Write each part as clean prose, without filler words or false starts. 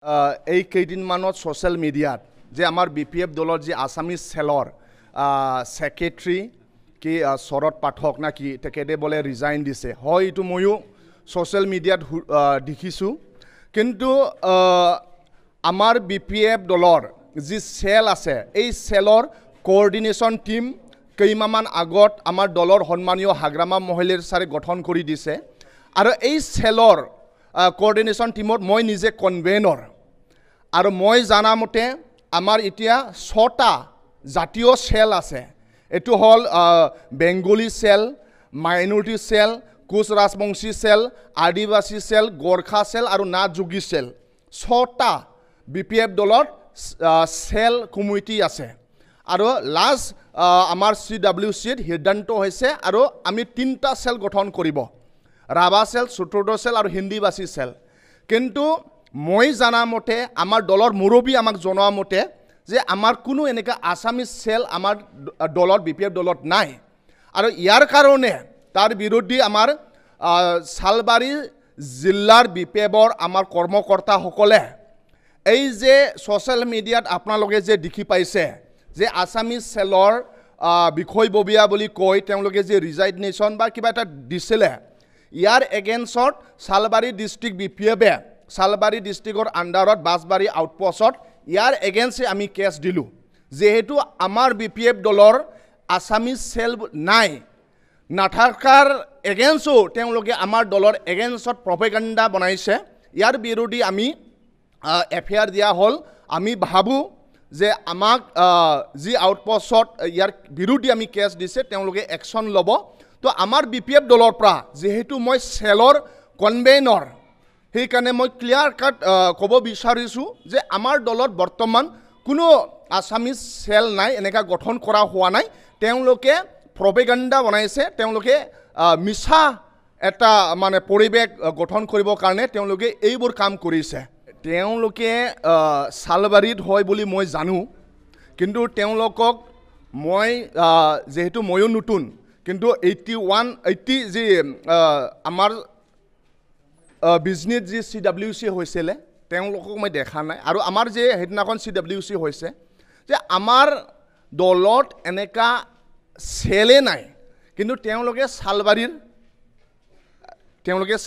এই কেইদিনমানত ছ'চিয়েল মিডিয়াত যে আমাৰ BPF দলৰ যি আছামিজ চেলৰ ছেক্ৰেটাৰী কি শৰৎ পাঠক না কি তেখেতে বোলে ৰিজাইন দিছে হয় এইটো ময়ো ছ'চিয়েল মিডিয়াত দেখিছোঁ কিন্তু আমাৰ BPF দলৰ যি চেল আছে এই চেলৰ কোঅৰ্ডিনেশ্যন টিম কেইমাহমান আগত আমাৰ দলৰ সন্মানীয় হাগ্ৰামা মহলিৰ ছাৰে গঠন কৰি দিছে আৰু এই চেলৰ কোঅৰ্ডিনেশ্যন টিমত মই নিজে কনভেনৰ আৰু মই জানা মতে আমাৰ এতিয়া 6টা জাতীয় চেল আছে এটো হল Bengali cell minority cell Koch Rajbongshi cell Adivasi cell Gorkha cell আৰু নাথ যোগী চেল 6টা BPF দলৰ চেল কমিটি আছে আৰু লাষ্ট আমাৰ CWCত সিদ্ধান্ত হৈছে আৰু আমি 3টা চেল গঠন কৰিব ৰাভা চেল চতুৰ্থ চেল আৰু হিন্দীবাসী চেল কিন্তু মই জানা মতে আমাৰ দলৰ মুৰবী আমাক জনোৱা মতে যে আমাৰ কোনো এনেকা আছামিজ চেল আমাৰ দলৰ BPF দলত নাই আৰু ইয়াৰ কাৰণে তাৰ বিৰোধী আমাৰ সালবাৰী জিলাৰ BPFৰ আমাৰ কৰ্মকৰ্তাসকলে এই যে ছ'চিয়েল মিডিয়াত আপোনালোকে যে দেখি পাইছে যে আছামিজ চেলৰ বিষয়ববীয়া বুলি কৈ তেওঁলোকে যে ৰিজাইনেশ্যন বা কিবা এটা দিছিলে ইয়াৰ এগেইনষ্টত সালবাৰী ডিষ্ট্ৰিক্ট BPFে সালবাৰী ডিষ্ট্ৰিক্টৰ আণ্ডাৰত বাছবাৰী আউটপোষ্টত ইয়াৰ এগেইনষ্টে আমি কেছ দিলোঁ যেহেতু আমাৰ BPF দলৰ আছামিজ চেল নাই নাথাকাৰ এগেইনষ্টও তেওঁলোকে আমাৰ দলৰ এগেইনষ্টত প্ৰপেগাণ্ডা বনাইছে ইয়াৰ বিৰোধী আমি FIR দিয়া হ'ল আমি ভাবোঁ যে আমাক যি আউটপোষ্টত ইয়াৰ বিৰোধী আমি কেছ দিছে তেওঁলোকে একশ্যন ল'ব তো আমাৰ BPF দলৰ পৰা যেহেতু মই চেলৰ কনভেনৰ সেইকাৰণে মই ক্লিয়াৰ কাট ক'ব বিচাৰিছোঁ যে আমাৰ দলত বৰ্তমান কোনো আছামিজ চেল নাই এনেকা গঠন কৰা হোৱা নাই তেওঁলোকে প্ৰপেগাণ্ডা বনাইছে তেওঁলোকে মিছা এটা মানে পৰিৱেশ গঠন কৰিবৰ কাৰণে তেওঁলোকে এইবোৰ কাম কৰিছে তেওঁলোকে সালবাৰীত হয় বুলি মই জানো কিন্তু তেওঁলোকক মই যেহেতু ময়ো নতুন কিন্তু 80 যি আমাৰ বিজনেছ যি CWC হৈছিলে তেওঁলোকক মই দেখা নাই আৰু আমাৰ যে সেইদিনাখন CWC হৈছে যে আমাৰ দলত এনেকা চেলে নাই কিন্তু তেওঁলোকে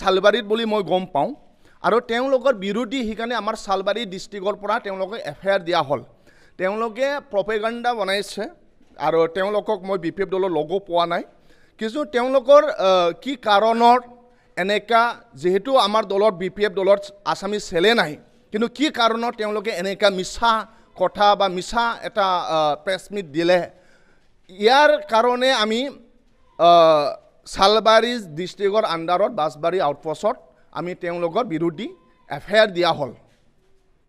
সালবাৰীত বুলি মই গম পাওঁ আৰু তেওঁলোকৰ বিৰোধী সেইকাৰণে আমাৰ সালবাৰী ডিষ্ট্ৰিক্টৰ পৰা তেওঁলোকে FIR দিয়া হ'ল তেওঁলোকে প্ৰপেগাণ্ডা বনাইছে আৰু তেওঁলোকক মই BPF দলৰ লগো পোৱা নাই কিন্তু তেওঁলোকৰ কি কাৰণত এনেকা যেহেতু আমাৰ দলৰ BPF দলৰ আছামিজ চেলে নাই কিন্তু কি কাৰণত তেওঁলোকে এনেকা মিছা কথা বা মিছা এটা প্ৰেছ মিট দিলে ইয়াৰ কাৰণে আমি সালবাৰী ডিষ্ট্ৰিক্টৰ আণ্ডাৰত বাছবাৰী আউটপোষ্টত আমি তেওঁলোকৰ বিৰোধী FIR দিয়া হ'ল